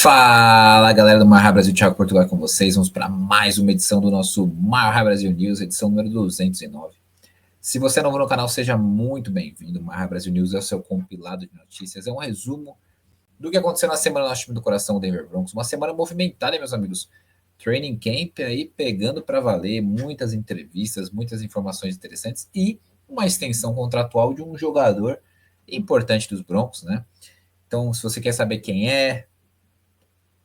Fala, galera do Marra Brasil, Thiago Portugal com vocês. Vamos para mais uma edição do nosso Marra Brasil News, edição número 209. Se você é novo no canal, seja muito bem-vindo. O Marra Brasil News é o seu compilado de notícias, é um resumo do que aconteceu na semana no nosso time do coração, o Denver Broncos. Uma semana movimentada, meus amigos. Training Camp aí pegando para valer, muitas entrevistas, muitas informações interessantes e uma extensão contratual de um jogador importante dos Broncos, né? Então, se você quer saber quem é,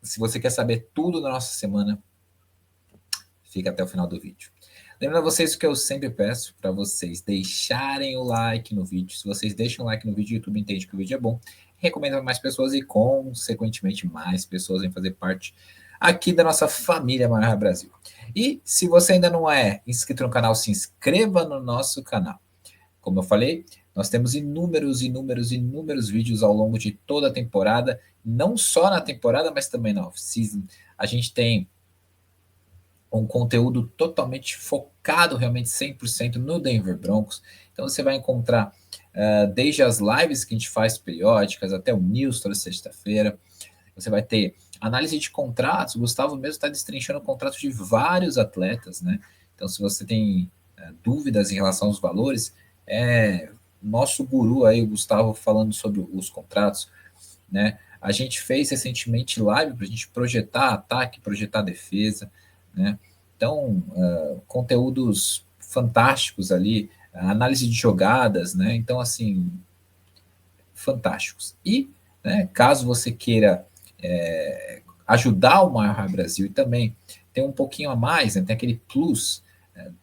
se você quer saber tudo da nossa semana, fica até o final do vídeo. Lembrando a vocês o que eu sempre peço, para vocês deixarem o like no vídeo. Se vocês deixam o like no vídeo, o YouTube entende que o vídeo é bom, recomenda para mais pessoas e, consequentemente, mais pessoas vêm fazer parte aqui da nossa família Marra Brasil. E se você ainda não é inscrito no canal, se inscreva no nosso canal. Como eu falei, nós temos inúmeros vídeos ao longo de toda a temporada, não só na temporada, mas também na off-season. A gente tem um conteúdo totalmente focado, realmente 100% no Denver Broncos. Então você vai encontrar desde as lives que a gente faz periódicas, até o news toda sexta-feira. Você vai ter análise de contratos. O Gustavo mesmo está destrinchando contratos de vários atletas, né? Então, se você tem dúvidas em relação aos valores, nosso guru aí, o Gustavo, falando sobre os contratos, né? A gente fez recentemente live para a gente projetar ataque, projetar defesa, né? Então, conteúdos fantásticos ali, análise de jogadas, né? Então, assim, fantásticos. E, né, caso você queira ajudar o Mile High Brasil e também ter um pouquinho a mais, né? Tem aquele plus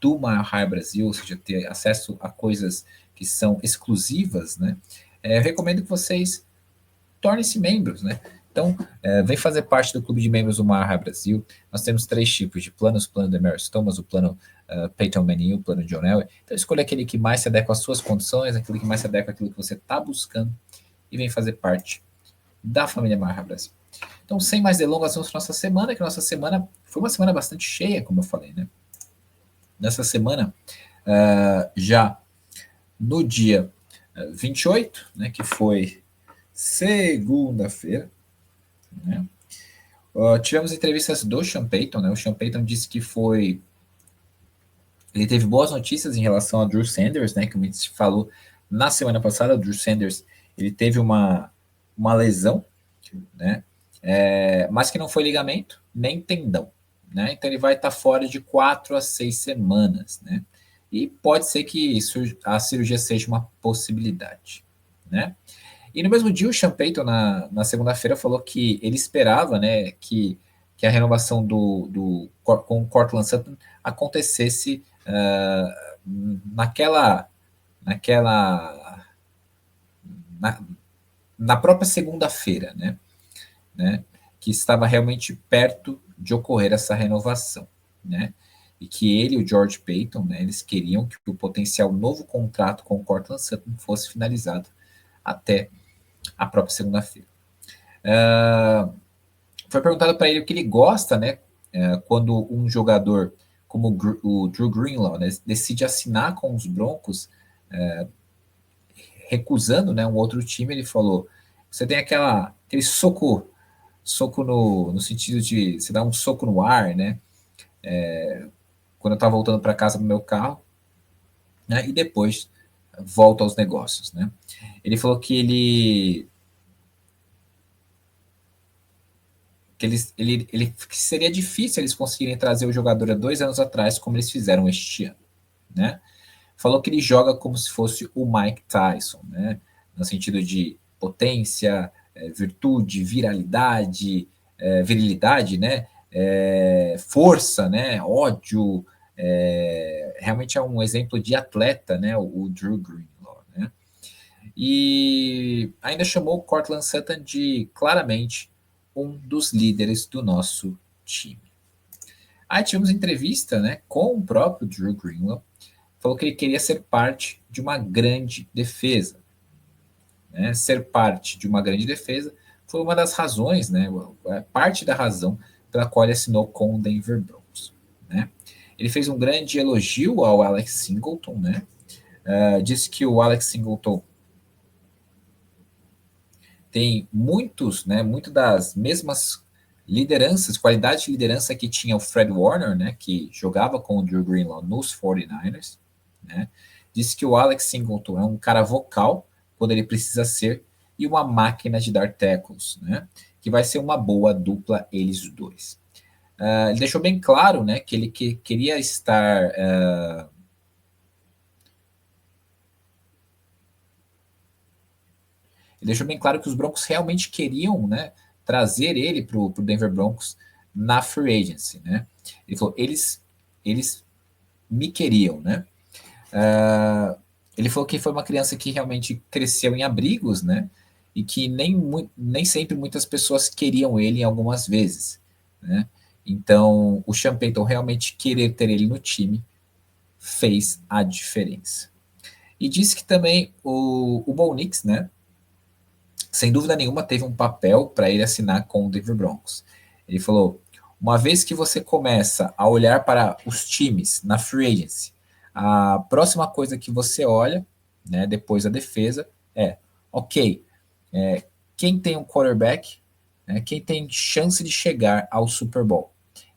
do Mile High Brasil, ou seja, ter acesso a coisas que são exclusivas, né? Eu recomendo que vocês tornem-se membros, né? Então, vem fazer parte do clube de membros do Mile High Brasil. Nós temos 3 tipos de planos: o plano do Demaryius Thomas, o plano Peyton Manning, o plano John Elway. Então, escolha aquele que mais se adequa às suas condições, aquele que mais se adequa àquilo que você está buscando e vem fazer parte da família Mile High Brasil. Então, sem mais delongas, vamos para nossa semana, que nossa semana foi uma semana bastante cheia, como eu falei, né? Nessa semana, já no dia 28, né, que foi segunda-feira, né, tivemos entrevistas do Sean Payton, né? O Sean Payton disse que ele teve boas notícias em relação a Drew Sanders, né? Que a gente falou na semana passada. O Drew Sanders, ele teve uma lesão, né? Mas que não foi ligamento nem tendão, né? Então ele vai estar fora de 4 a 6 semanas, né? E pode ser que a cirurgia seja uma possibilidade, né? E no mesmo dia, o Sean Payton, na segunda-feira, falou que ele esperava, né, que a renovação com o Courtland Sutton acontecesse na própria segunda-feira, né, que estava realmente perto de ocorrer essa renovação, né? E que ele e o George Payton, né, eles queriam que o potencial novo contrato com o Courtland Sutton fosse finalizado até a própria segunda-feira. Foi perguntado para ele o que ele gosta, né, quando um jogador como o Drew Greenlaw, né, decide assinar com os Broncos, recusando, né, um outro time. Ele falou: você tem aquele soco no sentido de você dar um soco no ar, né? Quando eu estava voltando para casa no meu carro, né, e depois volta aos negócios, né? Ele falou que que seria difícil eles conseguirem trazer o jogador há 2 anos atrás, como eles fizeram este ano, né? Falou que ele joga como se fosse o Mike Tyson, né? No sentido de potência, virtude, virilidade, né? Força, né? Ódio. Realmente é um exemplo de atleta, né? O Drew Greenlaw, né? E ainda chamou o Courtland Sutton de, claramente, um dos líderes do nosso time. Aí tivemos entrevista, né, com o próprio Drew Greenlaw. Falou que ele queria ser parte de uma grande defesa, né? Ser parte de uma grande defesa foi uma das razões, né, parte da razão pela qual ele assinou com o Denver Broncos, né? Ele fez um grande elogio ao Alex Singleton, né? Disse que o Alex Singleton tem muito das mesmas lideranças, qualidade de liderança que tinha o Fred Warner, né, que jogava com o Drew Greenlaw nos 49ers, né, disse que o Alex Singleton é um cara vocal quando ele precisa ser e uma máquina de dar tackles, né, que vai ser uma boa dupla eles dois. Ele deixou bem claro, né, que ele queria estar ele deixou bem claro que os Broncos realmente queriam, né, trazer ele para o Denver Broncos na free agency, né? Ele falou, eles me queriam, né? Ele falou que foi uma criança que realmente cresceu em abrigos, né? E que nem sempre muitas pessoas queriam ele em algumas vezes, né? Então, o Sean Payton realmente querer ter ele no time fez a diferença. E disse que também o Bo Nix, né? Sem dúvida nenhuma, teve um papel para ele assinar com o Denver Broncos. Ele falou: uma vez que você começa a olhar para os times na free agency, a próxima coisa que você olha, né, depois da defesa, é: ok, quem tem um quarterback, né, quem tem chance de chegar ao Super Bowl.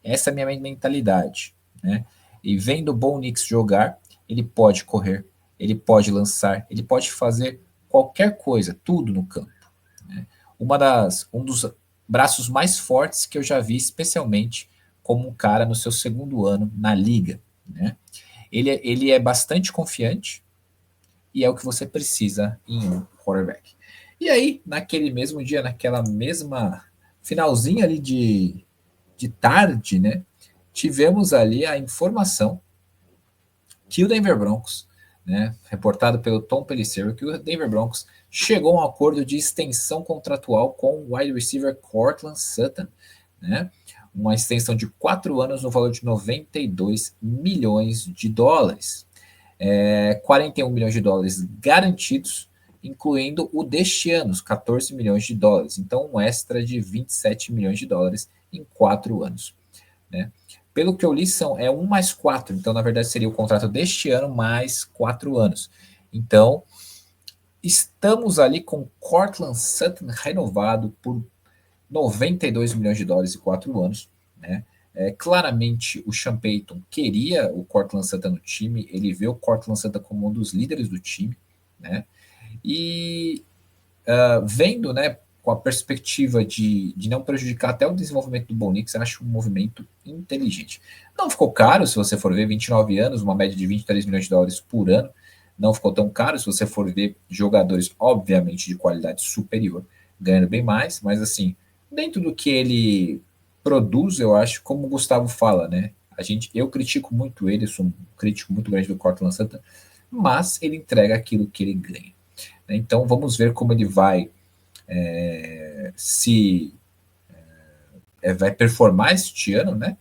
Essa é a minha mentalidade. Né? E vendo o Bo Nix jogar, ele pode correr, ele pode lançar, ele pode fazer qualquer coisa, tudo no campo. Um dos braços mais fortes que eu já vi, especialmente como um cara no seu segundo ano na liga. Né? Ele é bastante confiante e é o que você precisa em um quarterback. E aí, naquele mesmo dia, naquela mesma finalzinho ali de tarde, né, tivemos ali a informação que o Denver Broncos, né, reportado pelo Tom Pelissero, que o Denver Broncos chegou a um acordo de extensão contratual com o wide receiver Courtland Sutton, né, uma extensão de 4 anos no valor de 92 milhões de dólares. 41 milhões de dólares garantidos, incluindo o deste ano, os 14 milhões de dólares. Então, um extra de 27 milhões de dólares em 4 anos. Né? Pelo que eu li, é 1 mais 4. Então, na verdade, seria o contrato deste ano mais 4 anos. Então, estamos ali com Courtland Sutton renovado por 92 milhões de dólares e 4 anos. Né? Claramente, o Sean Payton queria o Courtland Sutton no time. Ele vê o Courtland Sutton como um dos líderes do time. Né? E vendo, né, com a perspectiva de não prejudicar até o desenvolvimento do Bo Nix, eu acho um movimento inteligente. Não ficou caro, se você for ver, 29 anos, uma média de 23 milhões de dólares por ano. Não ficou tão caro, se você for ver jogadores, obviamente, de qualidade superior, ganhando bem mais, mas assim, dentro do que ele produz, eu acho, como o Gustavo fala, né? Eu critico muito ele, sou um crítico muito grande do Courtland Sutton, mas ele entrega aquilo que ele ganha. Então vamos ver como ele vai vai performar este ano, né?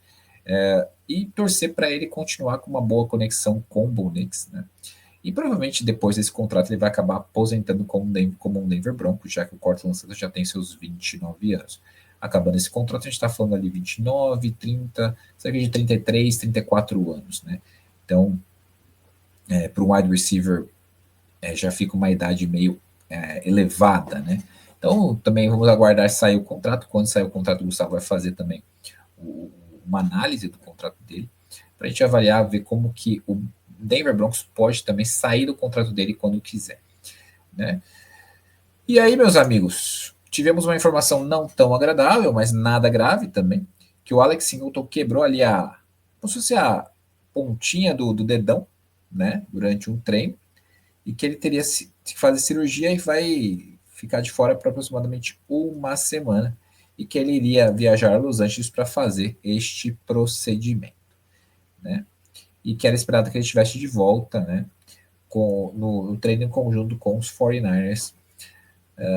E torcer para ele continuar com uma boa conexão com o Bo Nix, né? E provavelmente depois desse contrato ele vai acabar aposentando como um Denver Broncos, já que o Courtland Sutton já tem seus 29 anos. Acabando esse contrato, a gente está falando ali 29, 30, cerca de 33, 34 anos, né? Então, para um wide receiver, já fica uma idade meio elevada, né? Então, também vamos aguardar sair o contrato. Quando sair o contrato, o Gustavo vai fazer também uma análise do contrato dele, para a gente avaliar, ver como que o Denver Broncos pode também sair do contrato dele quando quiser. Né? E aí, meus amigos, tivemos uma informação não tão agradável, mas nada grave também, que o Alex Singleton quebrou ali como se fosse a pontinha do dedão, né, durante um treino, e que ele teria que fazer cirurgia e vai ficar de fora por aproximadamente uma semana, e que ele iria viajar a Los Angeles para fazer este procedimento. Né? E que era esperado que ele estivesse de volta, né, no treino em conjunto com os 49ers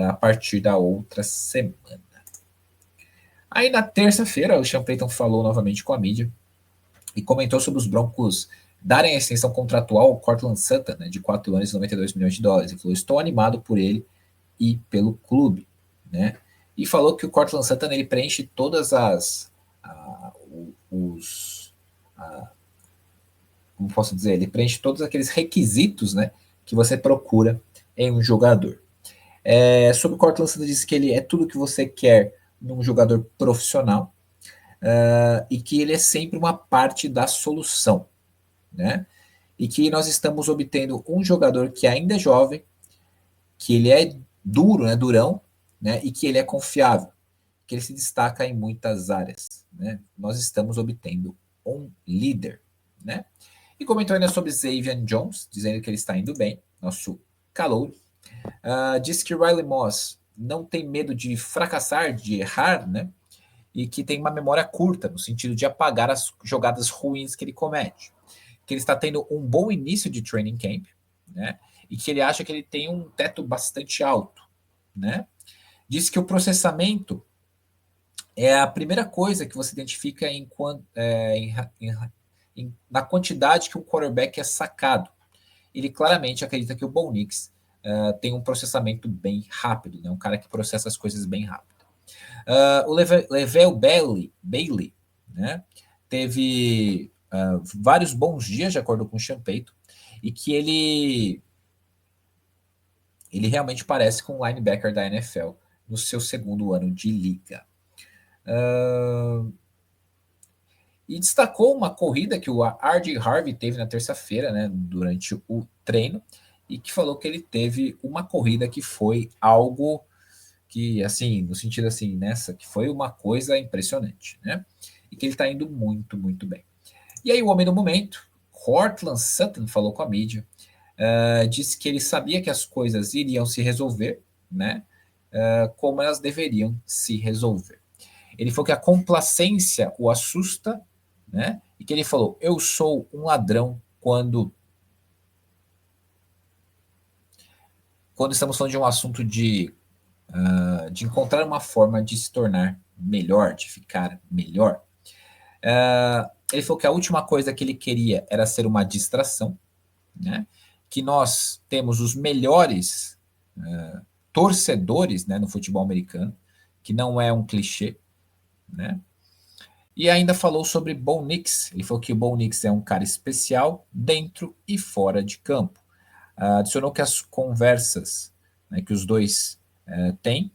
a partir da outra semana. Aí na terça-feira, o Sean Payton falou novamente com a mídia e comentou sobre os Broncos darem a extensão contratual ao Courtland Sutton, né, de 4 anos e 92 milhões de dólares. Ele falou: estou animado por ele e pelo clube. Né? E falou que o Courtland Sutton ele preenche todas como posso dizer, ele preenche todos aqueles requisitos, né, que você procura em um jogador. Sobre o Courtland Sutton, disse que ele é tudo que você quer num jogador profissional e que ele é sempre uma parte da solução, né? E que nós estamos obtendo um jogador que ainda é jovem, que ele é duro, né, durão, né, e que ele é confiável, que ele se destaca em muitas áreas, né? Nós estamos obtendo um líder, né? E comentou ainda sobre Xavier Jones, dizendo que ele está indo bem, nosso calouro. Diz que Riley Moss não tem medo de fracassar, de errar, né? E que tem uma memória curta, no sentido de apagar as jogadas ruins que ele comete. Que ele está tendo um bom início de training camp, né? E que ele acha que ele tem um teto bastante alto, né? Diz que o processamento é a primeira coisa que você identifica na quantidade que o quarterback é sacado. Ele claramente acredita que o Bo Nix tem um processamento bem rápido, né? Um cara que processa as coisas bem rápido. O Le'Veon Bailey, né? Teve vários bons dias, de acordo com o Sean Payton, e que ele realmente parece com um linebacker da NFL no seu segundo ano de liga. E destacou uma corrida que o R.J. Harvey teve na terça-feira, né, durante o treino, e que falou que ele teve uma corrida que foi algo que, assim, no sentido assim, nessa, que foi uma coisa impressionante, né? E que ele está indo muito, muito bem. E aí o homem do momento, Cortland Sutton, falou com a mídia, disse que ele sabia que as coisas iriam se resolver, né? Como elas deveriam se resolver. Ele falou que a complacência o assusta, né? E que ele falou: eu sou um ladrão quando estamos falando de um assunto de encontrar uma forma de se tornar melhor, de ficar melhor. Ele falou que a última coisa que ele queria era ser uma distração, né? Que nós temos os melhores torcedores, né, no futebol americano, que não é um clichê, né? E ainda falou sobre Bo Nix. Ele falou que o Bo Nix é um cara especial dentro e fora de campo. Adicionou que as conversas, né, que os dois têm,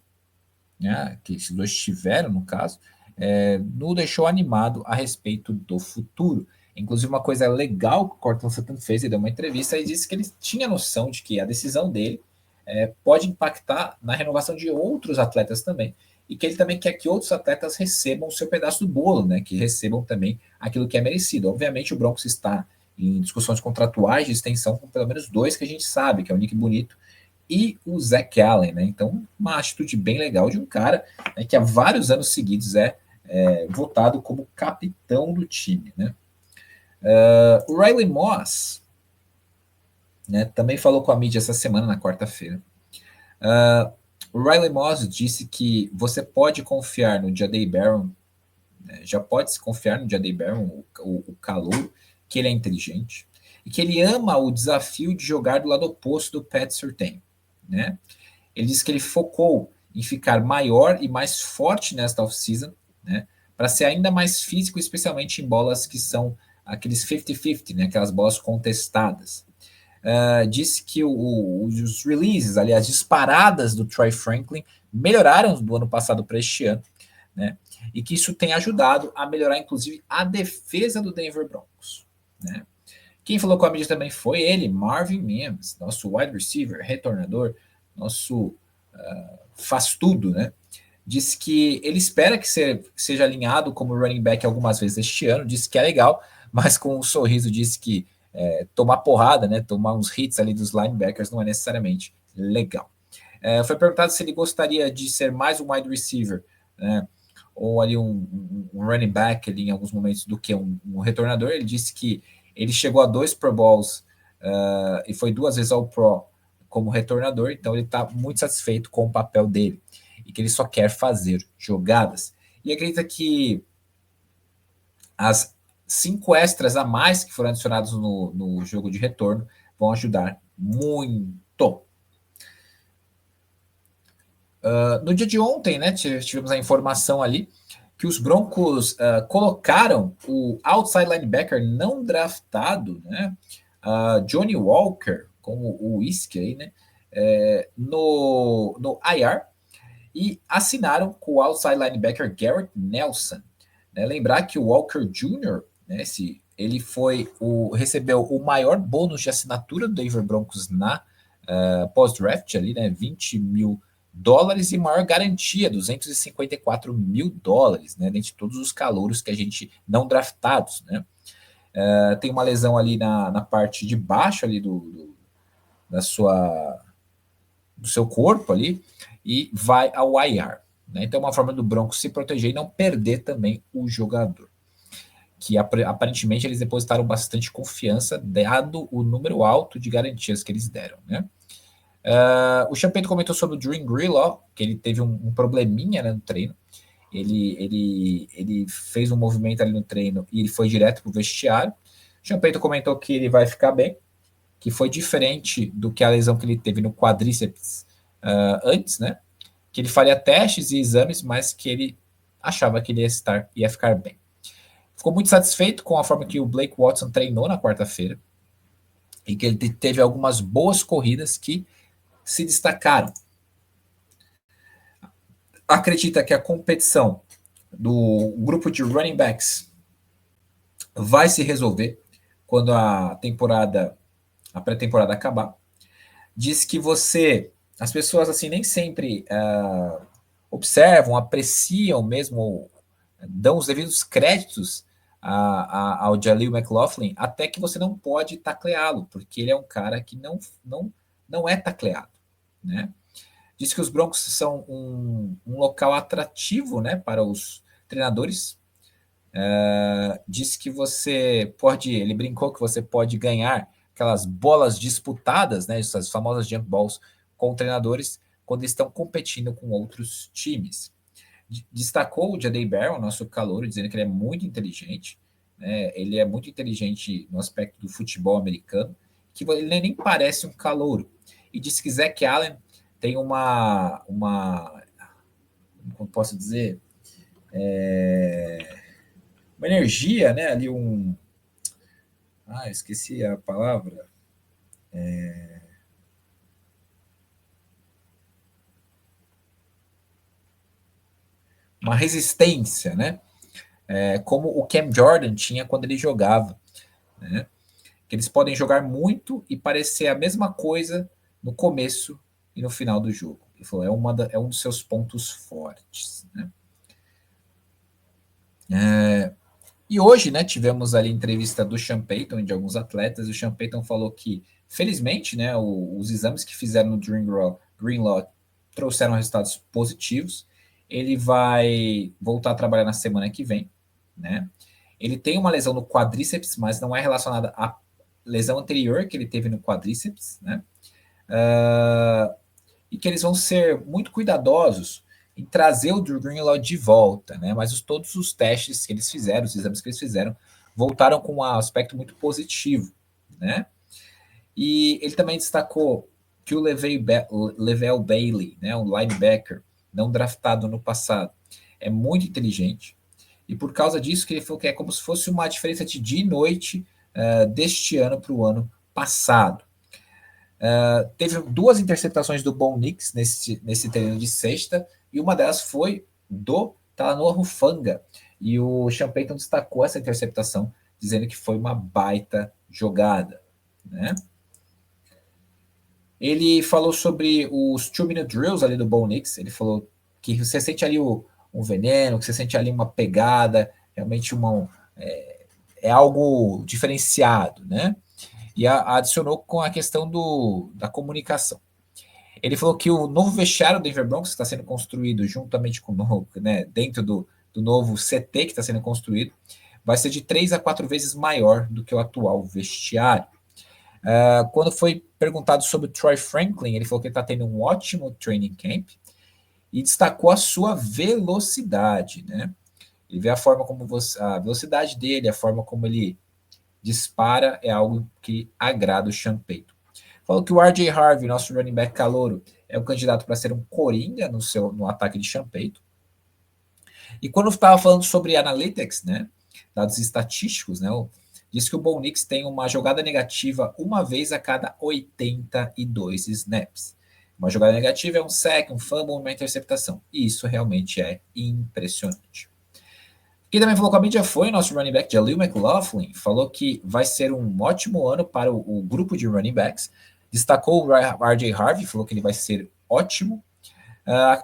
né, que os dois tiveram, no caso, nos deixou animado a respeito do futuro. Inclusive, uma coisa legal que o Cortland Sutton fez, ele deu uma entrevista e disse que ele tinha noção de que a decisão dele pode impactar na renovação de outros atletas também. E que ele também quer que outros atletas recebam o seu pedaço do bolo, né? Que recebam também aquilo que é merecido. Obviamente, o Broncos está em discussões contratuais de extensão com pelo menos dois que a gente sabe, que é o Nick Bonito e o Zach Allen, né? Então, uma atitude bem legal de um cara, né, que há vários anos seguidos é votado como capitão do time, né? O Riley Moss, né, também falou com a mídia essa semana, na quarta-feira. O Riley Moss disse que você pode confiar no Jahdae Barron, né, já pode se confiar no Jahdae Barron, o calouro, que ele é inteligente, e que ele ama o desafio de jogar do lado oposto do Pat Surtain, né? Ele disse que ele focou em ficar maior e mais forte nesta off-season, né, para ser ainda mais físico, especialmente em bolas que são aqueles 50-50, né, aquelas bolas contestadas. Disse que os releases, aliás, disparadas do Troy Franklin melhoraram do ano passado para este ano, né, e que isso tem ajudado a melhorar, inclusive, a defesa do Denver Broncos, né. Quem falou com a mídia também foi ele, Marvin Mims, nosso wide receiver, retornador, nosso faz tudo, né? Disse que ele espera que seja alinhado como running back algumas vezes este ano, disse que é legal, mas com um sorriso disse que tomar porrada, né, tomar uns hits ali dos linebackers não é necessariamente legal. Foi perguntado se ele gostaria de ser mais um wide receiver, né, ou ali um running back ali em alguns momentos do que um retornador. Ele disse que ele chegou a 2 Pro Bowls e foi 2 vezes ao Pro como retornador, então ele está muito satisfeito com o papel dele e que ele só quer fazer jogadas. E acredita que as 5 extras a mais que foram adicionados no jogo de retorno vão ajudar muito. No dia de ontem, né, tivemos a informação ali que os Broncos colocaram o outside linebacker não draftado, né, Johnny Walker, como o Whisky aí, né, no IR, e assinaram com o outside linebacker Garrett Nelson. Né? Lembrar que o Walker Jr., né, ele recebeu o maior bônus de assinatura do Denver Broncos na pós-draft, ali, né, $20 mil, e maior garantia, $254 mil, né, dentre todos os calouros que a gente não draftados. Né? Tem uma lesão ali na parte de baixo ali do seu corpo ali, e vai ao IR. Né? Então é uma forma do Broncos se proteger e não perder também o jogador. Que aparentemente eles depositaram bastante confiança, dado o número alto de garantias que eles deram. Né? O Champeito comentou sobre o Dream Greenlaw, que ele teve um probleminha, né, no treino. Ele fez um movimento ali no treino e ele foi direto para o vestiário. O Champeito comentou que ele vai ficar bem, que foi diferente do que a lesão que ele teve no quadríceps antes, né? Que ele faria testes e exames, mas que ele achava que ele ia ficar bem. Ficou muito satisfeito com a forma que o Blake Watson treinou na quarta-feira e que ele teve algumas boas corridas que se destacaram. Acredita que a competição do grupo de running backs vai se resolver quando a pré-temporada acabar. Diz que as pessoas assim nem sempre observam, apreciam mesmo, dão os devidos créditos ao Jaleel McLaughlin, até que você não pode tacleá-lo, porque ele é um cara que não é tacleado, né? Diz que os Broncos são um local atrativo, né, para os treinadores. Diz que ele brincou que você pode ganhar aquelas bolas disputadas, né, essas famosas jump balls, com treinadores quando estão competindo com outros times. Destacou o Jahdae Barron, nosso calouro, dizendo que ele é muito inteligente, né, ele é muito inteligente no aspecto do futebol americano, que ele nem parece um calouro. E disse que Zach Allen tem uma como posso dizer, uma energia, né, ali esqueci a palavra, uma resistência, né, como o Cam Jordan tinha quando ele jogava, né, que eles podem jogar muito e parecer a mesma coisa no começo e no final do jogo. Ele falou, é um dos seus pontos fortes, né. E hoje, né, tivemos ali a entrevista do Sean Payton e de alguns atletas. O Sean Payton falou que, felizmente, né, os exames que fizeram no Greenlaw trouxeram resultados positivos. Ele vai voltar a trabalhar na semana que vem, né? Ele tem uma lesão no quadríceps, mas não é relacionada à lesão anterior que ele teve no quadríceps, né? E que eles vão ser muito cuidadosos em trazer o Drew Greenlaw de volta, né? Mas todos os testes que eles fizeram, os exames que eles fizeram, voltaram com um aspecto muito positivo, né? E ele também destacou que o Le'Veon Bailey, né, um linebacker não draftado no passado, é muito inteligente, e por causa disso que ele falou que é como se fosse uma diferença de dia e noite deste ano para o ano passado. Teve 2 interceptações do Bo Nix nesse treino de sexta, e uma delas foi do Talanoa Hufanga, e o Sean Payton destacou essa interceptação, dizendo que foi uma baita jogada, né? Ele falou sobre os 2-minute drills ali do Bo Nix. Ele falou que você sente ali um veneno, que você sente ali uma pegada, realmente é algo diferenciado, né? E adicionou com a questão da comunicação. Ele falou que o novo vestiário do Denver Broncos está sendo construído juntamente com o novo, né, dentro do novo CT que está sendo construído, vai ser de 3 a 4 vezes maior do que o atual vestiário. Quando foi perguntado sobre o Troy Franklin, ele falou que ele está tendo um ótimo training camp e destacou a sua velocidade, né? Ele vê a forma como a velocidade dele, a forma como ele dispara, é algo que agrada o Sean Payton. Falou que o R.J. Harvey, nosso running back calouro, é um candidato para ser um coringa no ataque de Sean Payton. E quando estava falando sobre analytics, né, dados estatísticos, né, diz que o Bo Nix tem uma jogada negativa uma vez a cada 82 snaps. Uma jogada negativa é um sack, um fumble, uma interceptação. E isso realmente é impressionante. Quem também falou com a mídia foi o nosso running back, Jaleel McLaughlin, falou que vai ser um ótimo ano para o grupo de running backs, destacou o RJ Harvey, falou que ele vai ser ótimo,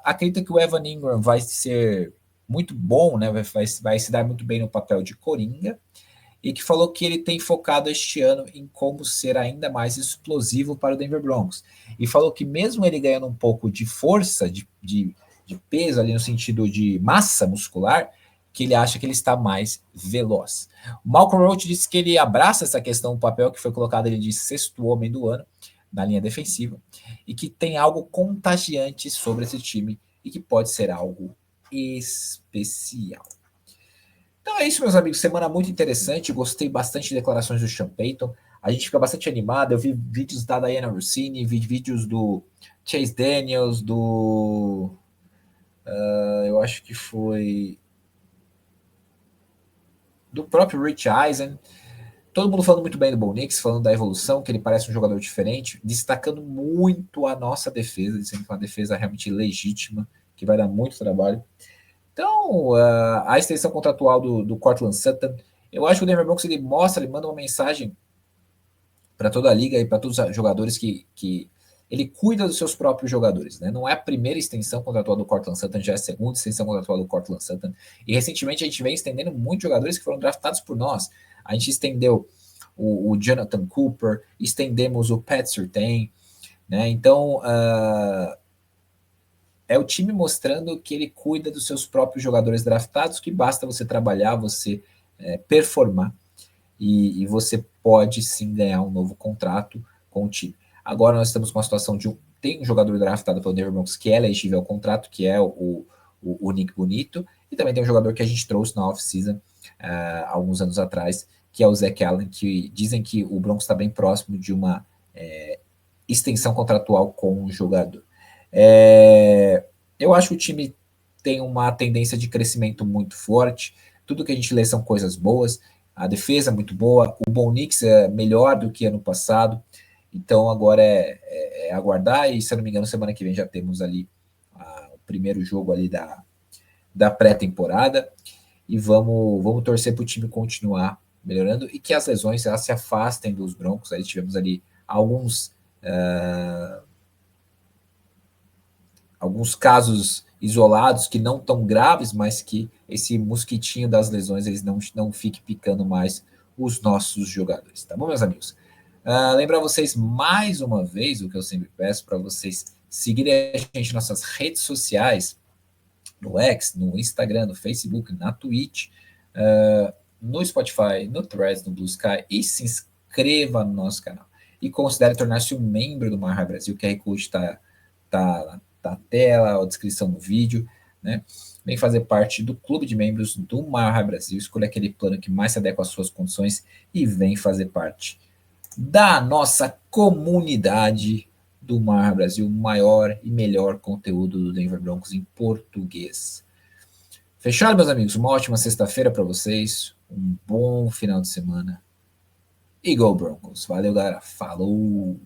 acredita que o Evan Ingram vai ser muito bom, né? vai se dar muito bem no papel de coringa, e que falou que ele tem focado este ano em como ser ainda mais explosivo para o Denver Broncos. E falou que mesmo ele ganhando um pouco de força, de peso ali no sentido de massa muscular, que ele acha que ele está mais veloz. O Malcolm Roach disse que ele abraça essa questão do papel que foi colocado ele de sexto homem do ano na linha defensiva e que tem algo contagiante sobre esse time e que pode ser algo especial. Então é isso, meus amigos. Semana muito interessante. Gostei bastante de declarações do Sean Payton. A gente fica bastante animado. Eu vi vídeos da Diana Rossini, vi vídeos do Chase Daniels, do... eu acho que foi... do próprio Rich Eisen. Todo mundo falando muito bem do Bo Nix, falando da evolução, que ele parece um jogador diferente, destacando muito a nossa defesa, dizendo que é uma defesa realmente legítima, que vai dar muito trabalho. Então, a extensão contratual do Courtland Sutton, eu acho que o Denver Broncos ele manda uma mensagem para toda a liga e para todos os jogadores que ele cuida dos seus próprios jogadores, né? Não é a primeira extensão contratual do Courtland Sutton, já é a segunda extensão contratual do Courtland Sutton. E recentemente a gente vem estendendo muitos jogadores que foram draftados por nós. A gente estendeu o Jonathan Cooper, estendemos o Pat Surtain, né? Então, é o time mostrando que ele cuida dos seus próprios jogadores draftados, que basta você trabalhar, você performar, e você pode sim ganhar um novo contrato com o time. Agora nós estamos com a situação de tem um jogador draftado pelo Denver Broncos que é elegível ao contrato, que é o Nick Bonito, e também tem um jogador que a gente trouxe na off-season alguns anos atrás, que é o Zach Allen, que dizem que o Broncos está bem próximo de uma extensão contratual com o jogador. Eu acho que o time tem uma tendência de crescimento muito forte, tudo que a gente lê são coisas boas, a defesa é muito boa, o Bo Nix é melhor do que ano passado, então agora é aguardar, e se eu não me engano, semana que vem já temos ali o primeiro jogo ali da pré-temporada, e vamos torcer para o time continuar melhorando, e que as lesões elas se afastem dos Broncos. Aí tivemos ali alguns casos isolados que não tão graves, mas que esse mosquitinho das lesões eles não fique picando mais os nossos jogadores, tá bom, meus amigos? Lembrar vocês mais uma vez o que eu sempre peço para vocês seguirem a gente nas nossas redes sociais, no X, no Instagram, no Facebook, na Twitch, no Spotify, no Threads, no Blue Sky, e se inscreva no nosso canal. E considere tornar-se um membro do Mile High Brasil. O QR Code está na tela, a descrição do vídeo, né? Vem fazer parte do clube de membros do Mile High Brasil, escolha aquele plano que mais se adequa às suas condições e vem fazer parte da nossa comunidade do Mile High Brasil, o maior e melhor conteúdo do Denver Broncos em português. Fechado, meus amigos? Uma ótima sexta-feira para vocês, um bom final de semana. E Go Broncos! Valeu, galera. Falou!